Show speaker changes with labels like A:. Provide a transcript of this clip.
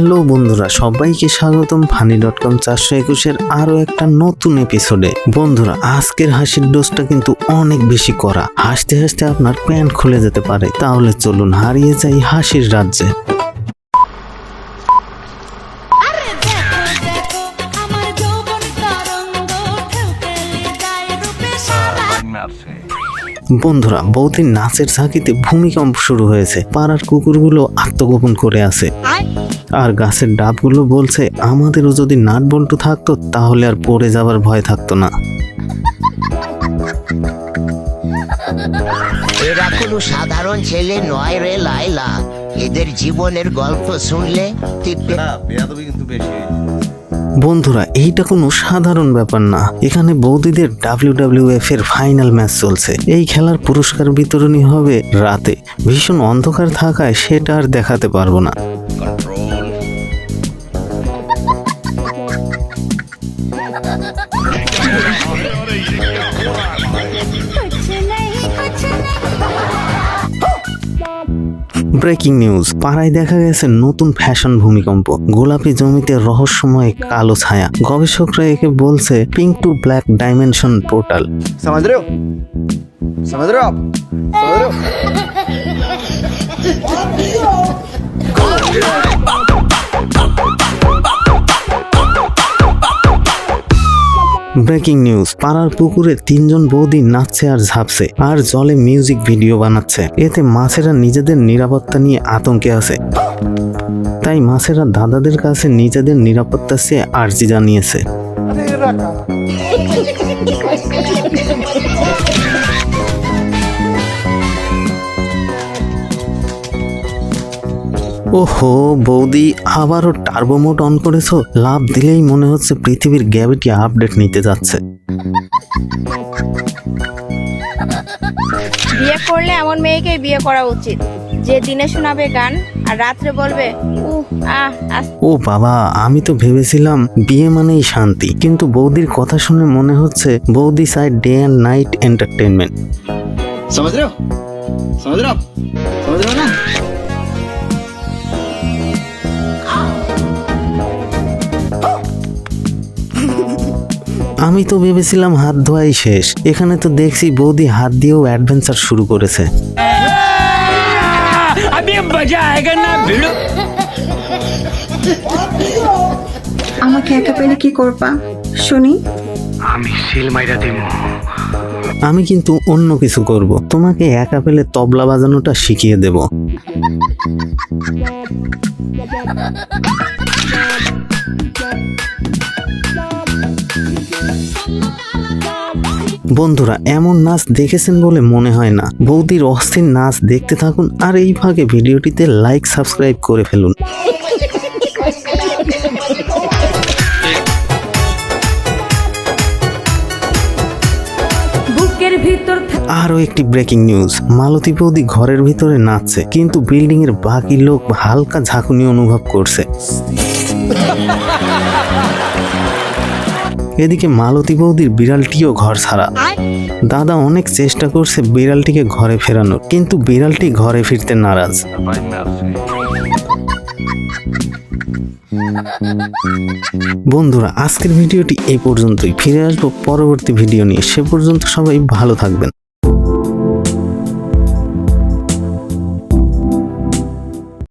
A: Hello বন্ধুরা, সবাইকে স্বাগতম ফানি.com 421-এর আরো একটা নতুন এপিসোডে। বন্ধুরা, আজকের হাসির ডোজটা কিন্তু অনেক বেশি কড়া। হাসতে হাসতে আপনার প্যান্ট খুলে যেতে পারে। তাহলে চলুন হারিয়ে যাই হাসির রাজ্যে। বন্ধুরা, বৌদির নাচের ঝাঁকিতে ভূমিকম্প শুরু হয়েছে। পাড়ার কুকুরগুলো আত্মগোপন করে আছে, আর গাছের ডাবগুলো বলছে আমাদেরও যদি নাট বল্টু থাকতো তাহলে আর পড়ে যাবার ভয় থাকতো না।
B: এরা কোনো সাধারণ ছেলে নয় রে লাইলা, এদের জীবনের গল্প শুনলে
C: কিন্তু বেশি।
A: বন্ধুরা, এইটা কোনো সাধারণ ব্যাপার না। এখানে বৌদিদের WWF এর ফাইনাল ম্যাচ চলছে। এই খেলার পুরস্কার বিতরণী হবে রাতে। ভীষণ অন্ধকার থাকায় সেটা আর দেখাতে পারবো না। ব্রেকিং নিউজ, পাড়ায় দেখা গেছে নতুন ফ্যাশন ভূমিকম্প। গোলাপি জমিতে রহস্যময় কালো ছায়া। গবেষকরা একে বলছে pink to black dimension portal.
C: समझ रहे हो आप?
A: ব্রেকিং নিউজ, পাড়ার পুকুরে 3 জন বৌদি নাচছে আর ঝাপছে, আর জলে মিউজিক ভিডিও বানাচ্ছে। এতে মাছেরা নিজেদের নিরাপত্তা নিয়ে আতঙ্কে আছে। তাই মাছেরা দাদাদের কাছে নিজেদের নিরাপত্তা চেয়ে আর্জি জানিয়েছে। ওহো বৌদি, আবারও টার্বো মোড অন করেছো? লাভ দিলেই মনে হচ্ছে পৃথিবীর গ্র্যাভিটি আপডেট নিতে যাচ্ছে।
D: বিয়ে করলে এমন মেয়েকে বিয়ে করা উচিত, যে দিনে শোনাবে গান আর রাত্রে বলবে
A: ও বাবা, আমি তো ভেবেছিলাম বিয়ে মানেই শান্তি, কিন্তু বৌদির কথা শুনে মনে হচ্ছে বৌদি চায় ডে অ্যান্ড নাইট এন্টারটেনমেন্ট।
C: समझ रहे हो ना?
A: আমি তো ভেবেছিলাম হাত ধোয়াই শেষ। এখানে তো দেখছি বৌদি হাত দিয়েও অ্যাডভেঞ্চার শুরু করেছে।
E: আমাকে একা পেলে কি করবা শুনি?
A: আমি কিন্তু অন্য কিছু করব। তোমাকে একা পেলে তবলা বাজানোটা শিখিয়ে দেব। বন্ধুরা, এমন নাচ দেখেছেন বলে মনে হয় না। বৌদির অস্থির নাচ দেখতে থাকুন, আর এই ফাঁকে ভিডিওটিতে লাইক সাবস্ক্রাইব করে ফেলুন। আরও একটি ব্রেকিং নিউজ, মালতী বৌদি ঘরের ভিতরে নাচছে, কিন্তু বিল্ডিং এর বাকি লোক হালকা ঝাঁকুনি অনুভব করছে। এদিকে মালতী বৌদির বিড়ালটিও ঘর ছাড়া। দাদা অনেক চেষ্টা করছে বিড়ালটিকে ঘরে ফেরানোর, কিন্তু বিড়ালটি ঘরে ফিরতে নারাজ। বন্ধুরা, আজকের ভিডিওটি এই পর্যন্তই। ফিরে আসবো পরবর্তী ভিডিও নিয়ে। সে পর্যন্ত সবাই ভালো থাকবেন।